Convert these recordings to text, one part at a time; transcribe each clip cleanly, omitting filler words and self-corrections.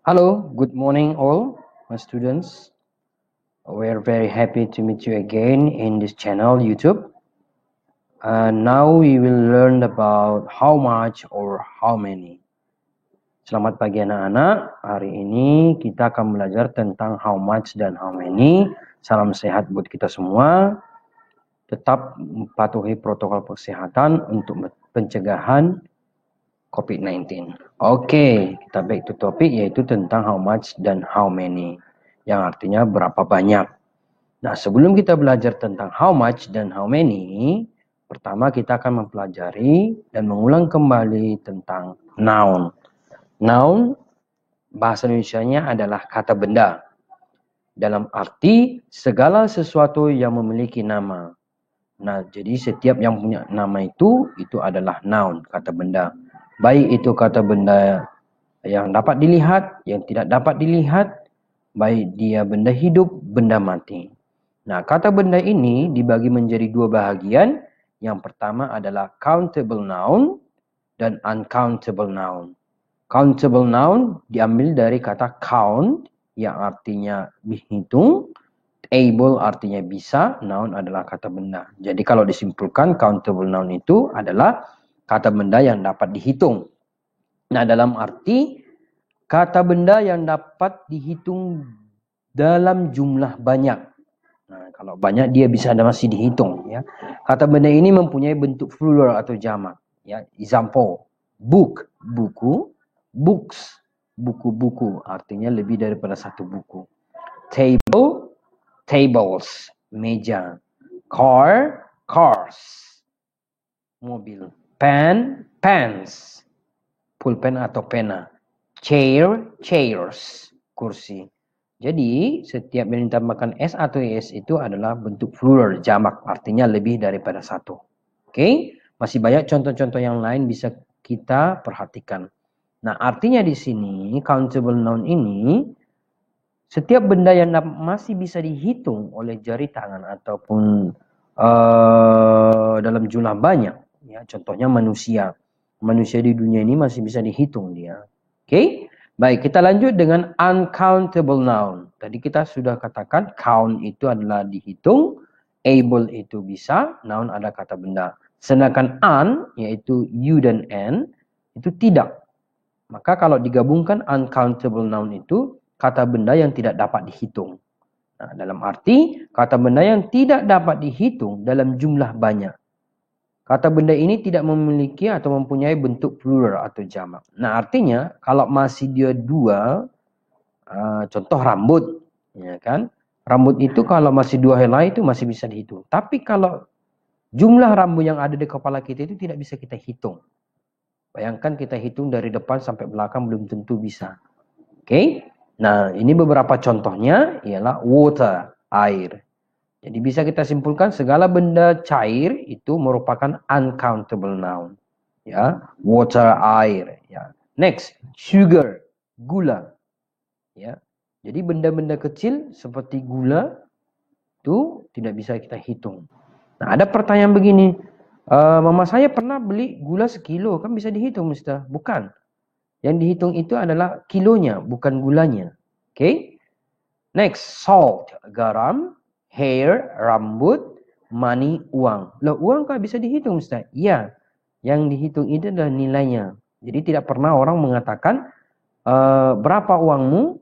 Hello, good morning all my students. We're very happy to meet you again in this channel YouTube. Now we will learn about how much or how many. Selamat pagi anak-anak. Hari ini kita akan belajar tentang how much dan how many. Salam sehat buat kita semua. Tetap patuhi protokol kesehatan untuk pencegahan COVID-19. Oke, kita back to topik yaitu tentang how much dan how many. Yang artinya berapa banyak. Nah, sebelum kita belajar tentang how much dan how many, pertama kita akan mempelajari dan mengulang kembali tentang noun. Noun, bahasa Indonesianya adalah kata benda. Dalam arti segala sesuatu yang memiliki nama. Nah, jadi setiap yang punya nama itu adalah noun, kata benda. Baik itu kata benda yang dapat dilihat, yang tidak dapat dilihat, baik dia benda hidup, benda mati. Nah, kata benda ini dibagi menjadi dua bahagian. Yang pertama adalah countable noun dan uncountable noun. Countable noun diambil dari kata count yang artinya dihitung, able artinya bisa, noun adalah kata benda. Jadi kalau disimpulkan countable noun itu adalah kata benda yang dapat dihitung. Nah, dalam arti kata benda yang dapat dihitung dalam jumlah banyak. Nah, kalau banyak dia bisa masih dihitung ya. Kata benda ini mempunyai bentuk plural atau jamak ya. Example, book, buku, books, buku-buku, artinya lebih daripada satu buku. Table, tables, meja. Car, cars, mobil. Pen, pens, pulpen atau pena. Chair, chairs, kursi. Jadi, setiap yang ditambahkan S atau ES itu adalah bentuk plural, jamak, artinya lebih daripada satu. Oke, masih banyak contoh-contoh yang lain bisa kita perhatikan. Nah, artinya di sini, countable noun ini, setiap benda yang masih bisa dihitung oleh jari tangan ataupun dalam jumlah banyak. Ya, contohnya manusia. Manusia di dunia ini masih bisa dihitung dia. Oke? Baik, kita lanjut dengan uncountable noun. Tadi kita sudah katakan count itu adalah dihitung, able itu bisa, noun ada kata benda. Sedangkan yaitu you dan n, itu tidak. Maka kalau digabungkan uncountable noun itu kata benda yang tidak dapat dihitung. Nah, dalam arti kata benda yang tidak dapat dihitung dalam jumlah banyak. Kata benda ini tidak memiliki atau mempunyai bentuk plural atau jamak. Nah, artinya kalau masih dia dua, contoh rambut, ya kan? Rambut itu kalau masih dua helai itu masih bisa dihitung. Tapi kalau jumlah rambut yang ada di kepala kita itu tidak bisa kita hitung. Bayangkan kita hitung dari depan sampai belakang belum tentu bisa. Oke? Nah, ini beberapa contohnya ialah water, air. Jadi bisa kita simpulkan segala benda cair itu merupakan uncountable noun. Ya, water, air, ya. Next, sugar, gula. Ya. Jadi benda-benda kecil seperti gula itu tidak bisa kita hitung. Nah, ada pertanyaan begini, mama saya pernah beli gula sekilo, kan bisa dihitung, Mister? Bukan. Yang dihitung itu adalah kilonya, bukan gulanya. Oke? Next, salt, garam, hair, rambut, money, uang. Loh, uang kan bisa dihitung, Ustaz? Iya. Yang dihitung itu adalah nilainya. Jadi tidak pernah orang mengatakan berapa uangmu?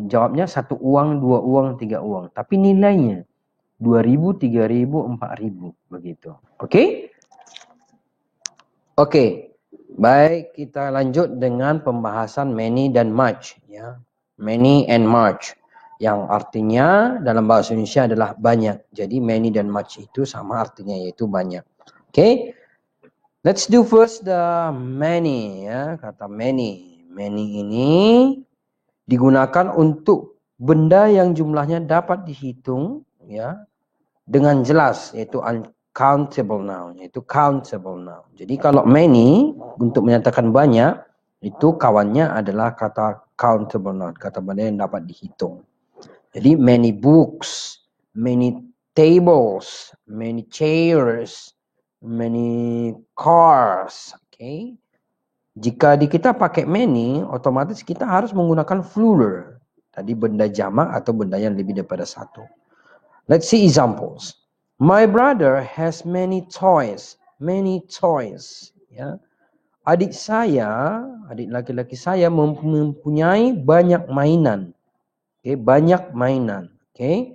Jawabnya 1 uang, 2 uang, 3 uang. Tapi nilainya 2.000, 3.000, 4.000 begitu. Oke? Oke. Baik, kita lanjut dengan pembahasan many dan much ya. Many and much yang artinya dalam bahasa Indonesia adalah banyak. Jadi many dan much itu sama artinya yaitu banyak. Oke. Let's do first the many ya, kata many. Many ini digunakan untuk benda yang jumlahnya dapat dihitung ya dengan jelas yaitu countable noun, yaitu countable noun. Jadi kalau many untuk menyatakan banyak itu kawannya adalah kata countable noun, kata benda yang dapat dihitung. Jadi many books, many tables, many chairs, many cars, okay? Jika kita pakai many, otomatis kita harus menggunakan plural. Tadi benda jamak atau benda yang lebih daripada satu. Let's see examples. My brother has many toys. Many toys. Ya. Adik laki-laki saya mempunyai banyak mainan. Okay, banyak mainan. Okay.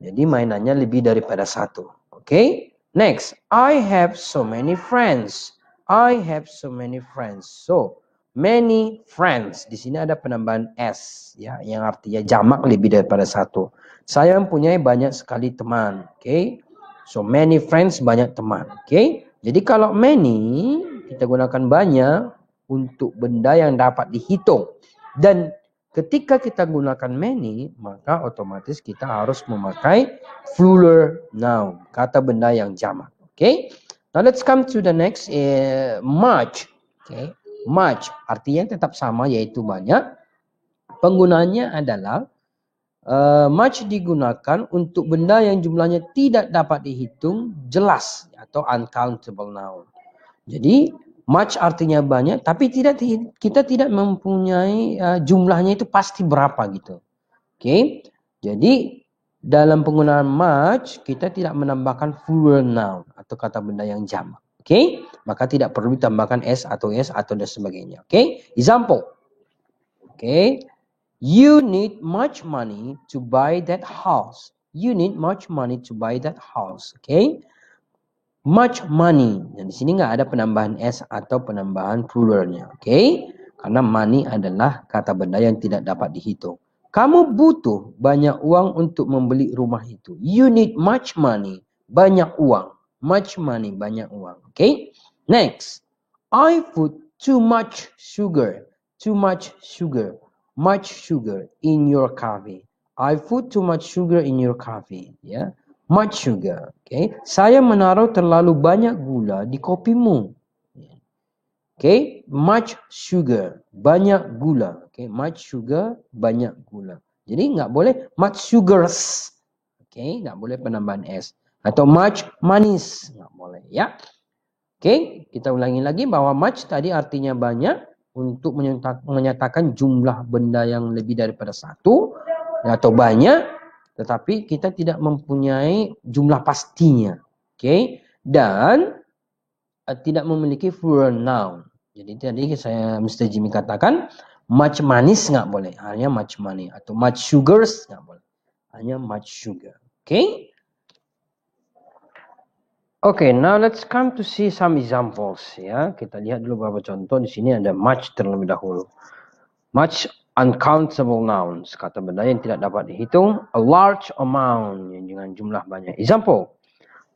Jadi mainannya lebih daripada satu. Okay. Next, I have so many friends. I have so many friends. So, many friends. Di sini ada penambahan s, ya, yang artinya jamak lebih daripada satu. Saya mempunyai banyak sekali teman. Okay. So, many friends, banyak teman. Okay. Jadi kalau many, kita gunakan banyak untuk benda yang dapat dihitung. Dan ketika kita gunakan many, maka otomatis kita harus memakai plural noun, kata benda yang jamak. Okay? Now let's come to the next, much. Okay? Much artinya tetap sama, yaitu banyak. Penggunaannya adalah much digunakan untuk benda yang jumlahnya tidak dapat dihitung jelas atau uncountable noun. Jadi much artinya banyak, tapi kita tidak mempunyai jumlahnya itu pasti berapa gitu. Oke, jadi dalam penggunaan much kita tidak menambahkan plural noun atau kata benda yang jamak. Oke, maka tidak perlu ditambahkan s atau dan sebagainya. Oke, example. Oke, you need much money to buy that house. You need much money to buy that house. Oke. Much money. Dan di sini nggak ada penambahan s atau penambahan pluralnya, oke? Karena money adalah kata benda yang tidak dapat dihitung. Kamu butuh banyak uang untuk membeli rumah itu. You need much money. Banyak uang. Much money, banyak uang, oke? Next, I put too much sugar. Too much sugar. Much sugar in your coffee. I put too much sugar in your coffee, ya. Much sugar. Okay. Saya menaruh terlalu banyak gula di kopimu. Okay. Much sugar. Banyak gula. Okay. Much sugar. Banyak gula. Jadi nggak boleh much sugars. Okay. Nggak boleh penambahan s. Atau much manis. Nggak boleh. Ya. Okay. Kita ulangi lagi bahwa much tadi artinya banyak. Untuk menyatakan jumlah benda yang lebih daripada satu. Atau banyak. Tetapi kita tidak mempunyai jumlah pastinya. Okay? Dan tidak memiliki plural noun. Jadi tadi saya Mr. Jimmy katakan much manis nggak boleh, hanya much money. Atau much sugars nggak boleh, hanya much sugar. Okay? Okay, now let's come to see some examples. Ya, kita lihat dulu beberapa contoh. Di sini ada much terlebih dahulu. Much uncountable nouns, kata benda yang tidak dapat dihitung. A large amount, dengan jumlah banyak. Example,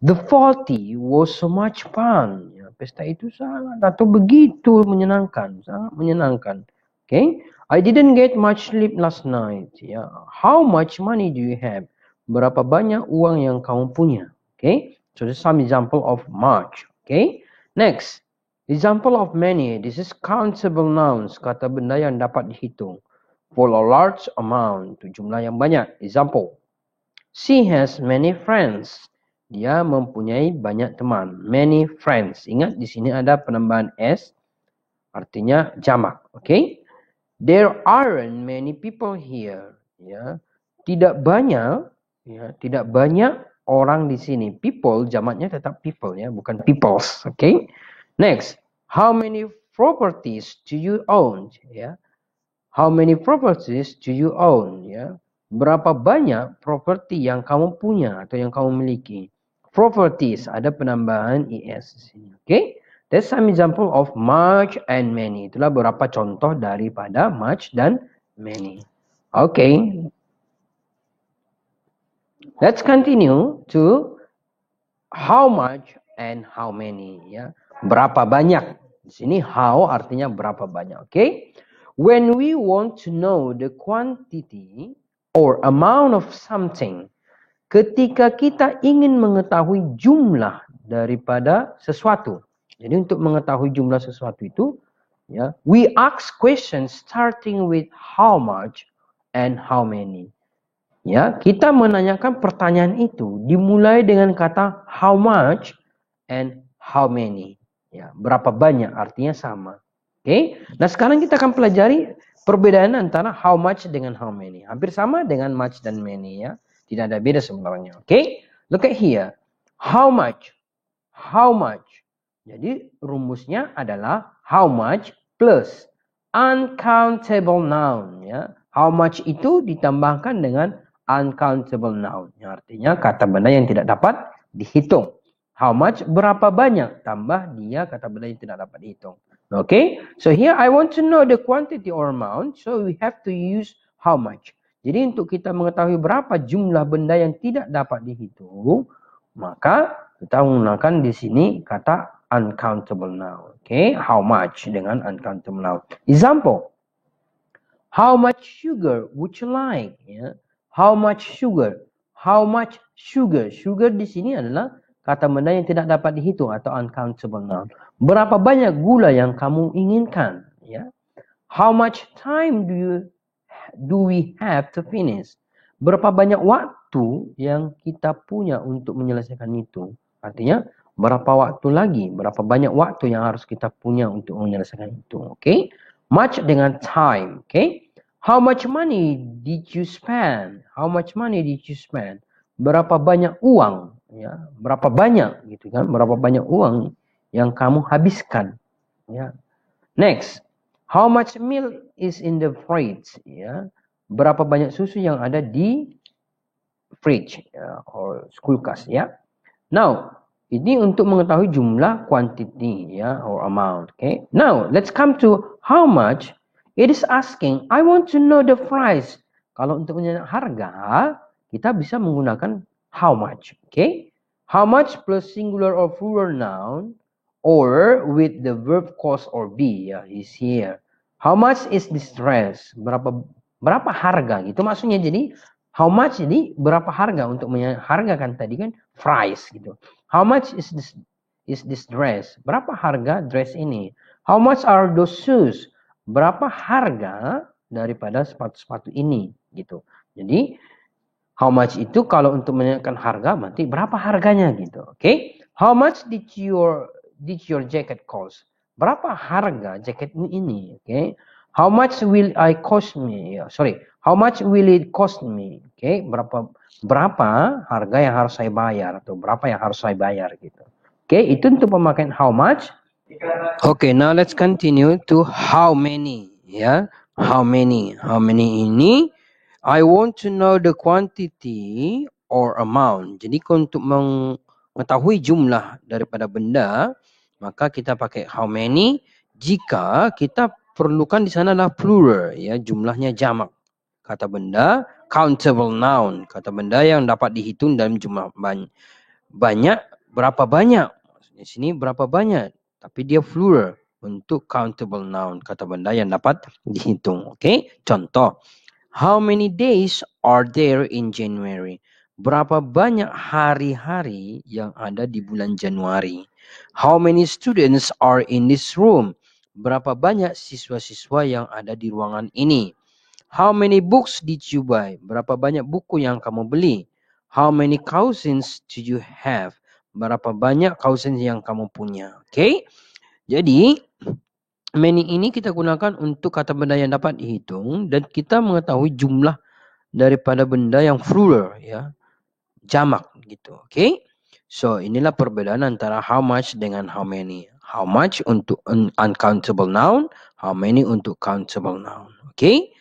the party was so much fun. Ya, pesta itu sangat atau begitu menyenangkan, sangat menyenangkan. Okay, I didn't get much sleep last night. Ya, how much money do you have? Berapa banyak uang yang kamu punya? Okay, so this is some example of much. Okay, next, example of many. This is countable nouns, kata benda yang dapat dihitung. For a large amount, itu jumlah yang banyak. Example, she has many friends. Dia mempunyai banyak teman. Many friends. Ingat di sini ada penambahan s, artinya jamak. Okay? There aren't many people here. Ya, tidak banyak. Ya, tidak banyak orang di sini. People jamaknya tetap people, ya, bukan peoples. Okay? Next, how many properties do you own? Ya. How many properties do you own? Ya, berapa banyak properti yang kamu punya atau yang kamu miliki? Properties ada penambahan es di sini. Okay, that's some example of much and many. Itulah beberapa contoh daripada much dan many. Okay, let's continue to how much and how many. Ya, berapa banyak? Di sini how artinya berapa banyak. Okay. When we want to know the quantity or amount of something, ketika kita ingin mengetahui jumlah daripada sesuatu. Jadi untuk mengetahui jumlah sesuatu itu, ya, we ask questions starting with how much and how many. Ya, kita menanyakan pertanyaan itu dimulai dengan kata how much and how many. Ya, berapa banyak artinya sama. Oke. Nah, sekarang kita akan pelajari perbedaan antara how much dengan how many. Hampir sama dengan much dan many ya. Tidak ada beda sebenarnya. Oke. Look at here. How much? How much? Jadi rumusnya adalah how much plus uncountable noun ya. How much itu ditambahkan dengan uncountable noun. Yang artinya kata benda yang tidak dapat dihitung. How much berapa banyak tambah dia kata benda yang tidak dapat dihitung. Okay, so here I want to know the quantity or amount, so we have to use how much. Jadi untuk kita mengetahui berapa jumlah benda yang tidak dapat dihitung, maka kita menggunakan di sini kata uncountable noun. Okay, how much dengan uncountable noun. Example, how much sugar would you like? Ya. How much sugar? How much sugar? Sugar di sini adalah kata benda yang tidak dapat dihitung atau uncountable noun. Berapa banyak gula yang kamu inginkan? Ya. How much time do we have to finish? Berapa banyak waktu yang kita punya untuk menyelesaikan itu? Artinya berapa waktu lagi? Berapa banyak waktu yang harus kita punya untuk menyelesaikan itu? Okay? Much dengan time. Okay? How much money did you spend? How much money did you spend? Berapa banyak uang? Ya, berapa banyak gitu kan? Berapa banyak uang yang kamu habiskan? Ya. Next, how much milk is in the fridge? Ya, berapa banyak susu yang ada di fridge ya, or kulkas ya. Now, ini untuk mengetahui jumlah quantity ya or amount. Okay. Now, let's come to how much. It is asking, I want to know the price. Kalau untuk menyebut harga, kita bisa menggunakan how much. Okay. How much plus singular or plural noun or with the verb cause or be ya is here. How much is this dress? Berapa harga gitu maksudnya. Jadi how much jadi berapa harga untuk menghargakan tadi kan price gitu. How much is this dress? Berapa harga dress ini? How much are those shoes? Berapa harga daripada sepatu-sepatu ini gitu. Jadi how much itu kalau untuk menanyakan harga berarti berapa harganya gitu. Oke? Okay? How much did your jacket cost? Berapa harga jaketmu ini? Oke? Okay? How much will I cost me? How much will it cost me? Oke? Okay? Berapa harga yang harus saya bayar atau berapa yang harus saya bayar gitu. Oke, okay? Itu untuk pemakaian how much. Okay, now let's continue to how many ya. How many? How many ini I want to know the quantity or amount. Jadi untuk mengetahui jumlah daripada benda, maka kita pakai how many. Jika kita perlukan di sana adalah plural, ya jumlahnya jamak. Kata benda countable noun, kata benda yang dapat dihitung dalam jumlah banyak. Berapa banyak? Di sini berapa banyak? Tapi dia plural untuk countable noun, kata benda yang dapat dihitung. Oke, contoh. How many days are there in January? Berapa banyak hari-hari yang ada di bulan Januari? How many students are in this room? Berapa banyak siswa-siswa yang ada di ruangan ini? How many books did you buy? Berapa banyak buku yang kamu beli? How many cousins do you have? Berapa banyak cousins yang kamu punya? Okay? Jadi many ini kita gunakan untuk kata benda yang dapat dihitung dan kita mengetahui jumlah daripada benda yang plural ya, jamak gitu. Okay? So inilah perbedaan antara how much dengan how many. How much untuk uncountable noun, how many untuk countable noun. Okay?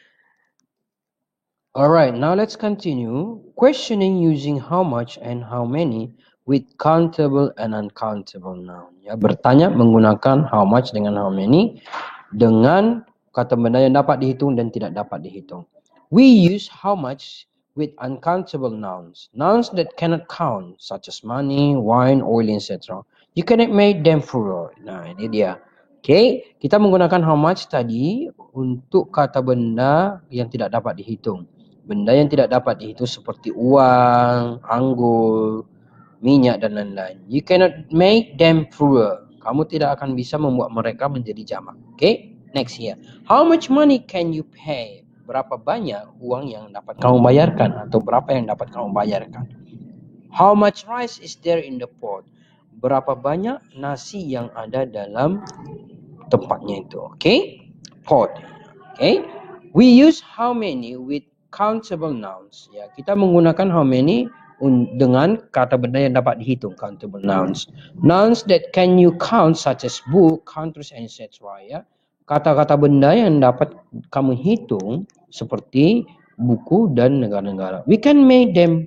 Alright, now let's continue questioning using how much and how many with countable and uncountable noun. Ya, bertanya menggunakan how much dengan how many dengan kata benda yang dapat dihitung dan tidak dapat dihitung. We use how much with uncountable nouns. Nouns that cannot count, such as money, wine, oil, etc. You cannot make them plural. Nah, ini dia. Okay, kita menggunakan how much tadi untuk kata benda yang tidak dapat dihitung. Benda yang tidak dapat dihitung seperti uang, anggur, minyak dan lain-lain. You cannot make them plural. Kamu tidak akan bisa membuat mereka menjadi jamak. Okay? Next here. How much money can you pay? Berapa banyak uang yang dapat kamu bayarkan atau berapa yang dapat kamu bayarkan? How much rice is there in the pot? Berapa banyak nasi yang ada dalam tempatnya itu. Okay, pot. Okay, we use how many with countable nouns. Ya, kita menggunakan how many dengan kata benda yang dapat dihitung, countable nouns. Nouns that can you count such as book, countries, and etc. Ya, kata-kata benda yang dapat kamu hitung seperti buku dan negara-negara. We can make them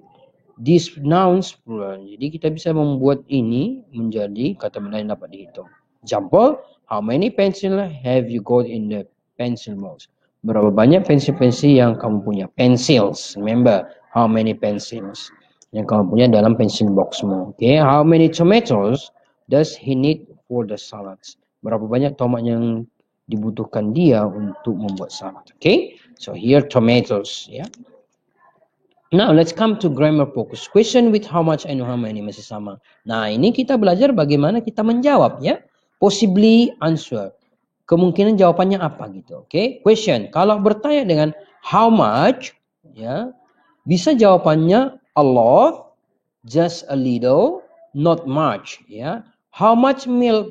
these nouns plural. Jadi kita bisa membuat ini menjadi kata benda yang dapat dihitung. Example, how many pencil have you got in the pencil box? Berapa banyak pensil-pensil yang kamu punya? Pencils. Remember, how many pencils yang kamu punya dalam pencil boxmu. Okay, how many tomatoes does he need for the salads? Berapa banyak tomat yang dibutuhkan dia untuk membuat salad? Okay, so here tomatoes. Ya. Yeah. Now let's come to grammar focus. Question with how much and how many masih sama. Nah ini kita belajar bagaimana kita menjawab ya. Possibly answer. Kemungkinan jawabannya apa gitu. Oke. Okay? Question. Kalau bertanya dengan how much, ya, bisa jawabannya a lot, just a little, not much. Ya. How much milk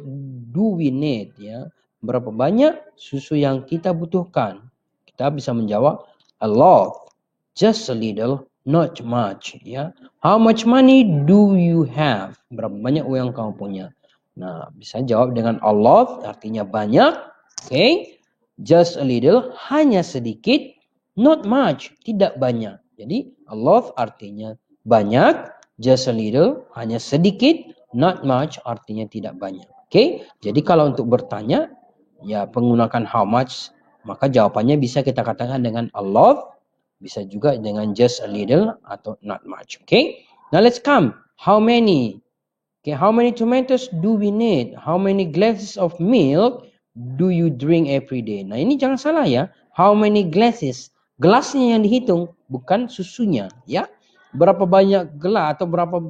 do we need? Ya. Berapa banyak susu yang kita butuhkan? Kita bisa menjawab a lot, just a little, not much. Ya. How much money do you have? Berapa banyak uang yang kamu punya? Nah, bisa jawab dengan a lot, artinya banyak. Okay. Just a little, hanya sedikit. Not much, tidak banyak. Jadi, a lot artinya banyak. Just a little, hanya sedikit. Not much, artinya tidak banyak. Okay. Jadi, kalau untuk bertanya, ya menggunakan how much, maka jawabannya bisa kita katakan dengan a lot. Bisa juga dengan just a little atau not much. Okay. Now, let's come. How many? Okay, how many tomatoes do we need? How many glasses of milk do you drink every day? Nah ini jangan salah ya. How many glasses? Gelasnya yang dihitung, bukan susunya. Ya, berapa banyak gelas atau berapa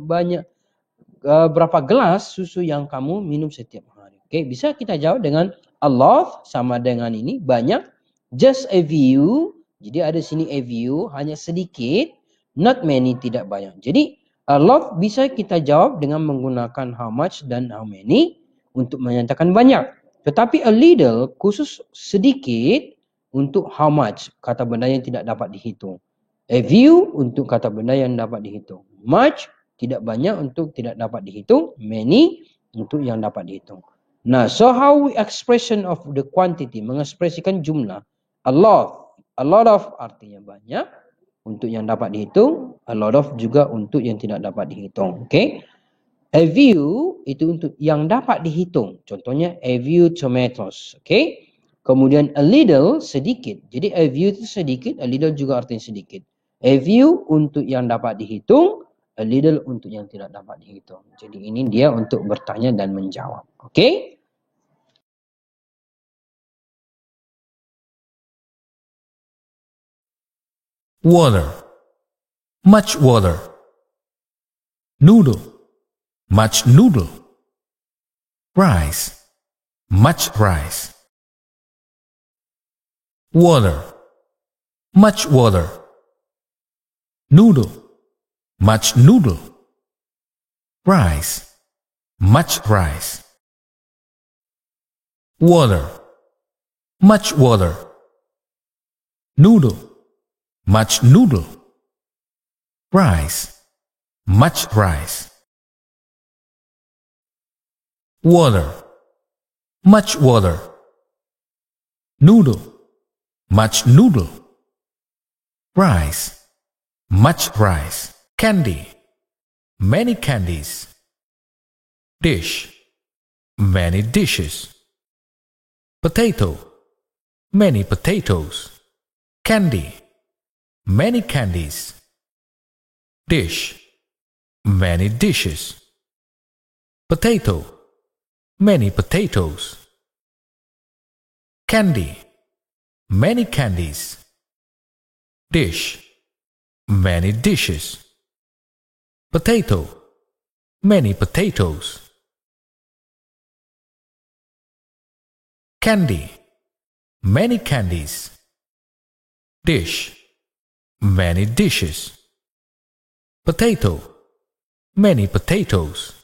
gelas susu yang kamu minum setiap hari? Oke, bisa kita jawab dengan a lot sama dengan ini banyak. Just a few. Jadi ada sini a few, hanya sedikit. Not many, tidak banyak. Jadi a lot bisa kita jawab dengan menggunakan how much dan how many untuk menyatakan banyak. Tetapi a little khusus sedikit untuk how much, kata benda yang tidak dapat dihitung. A few untuk kata benda yang dapat dihitung. Much, tidak banyak untuk tidak dapat dihitung. Many untuk yang dapat dihitung. Nah, so how we expression of the quantity, mengekspresikan jumlah. A lot of artinya banyak. Untuk yang dapat dihitung, a lot of juga untuk yang tidak dapat dihitung. Okay. A few itu untuk yang dapat dihitung. Contohnya a few tomatoes. Okay. Kemudian a little sedikit. Jadi a few itu sedikit, a little juga artinya sedikit. A few untuk yang dapat dihitung, a little untuk yang tidak dapat dihitung. Jadi ini dia untuk bertanya dan menjawab. Okay. Water, much water. Noodle, much noodle. Rice, much rice. Water, much water. Noodle, much noodle. Rice, much rice. Water, much water. Noodle, much noodle. Rice, much rice. Water, much water. Noodle, much noodle. Rice, much rice. Candy, many candies. Dish, many dishes. Potato, many potatoes. Candy, many candies. Dish, many dishes. Potato, many potatoes. Candy, many candies. Dish, many dishes. Potato, many potatoes. Candy, many candies. Dish, many dishes. Potato, many potatoes.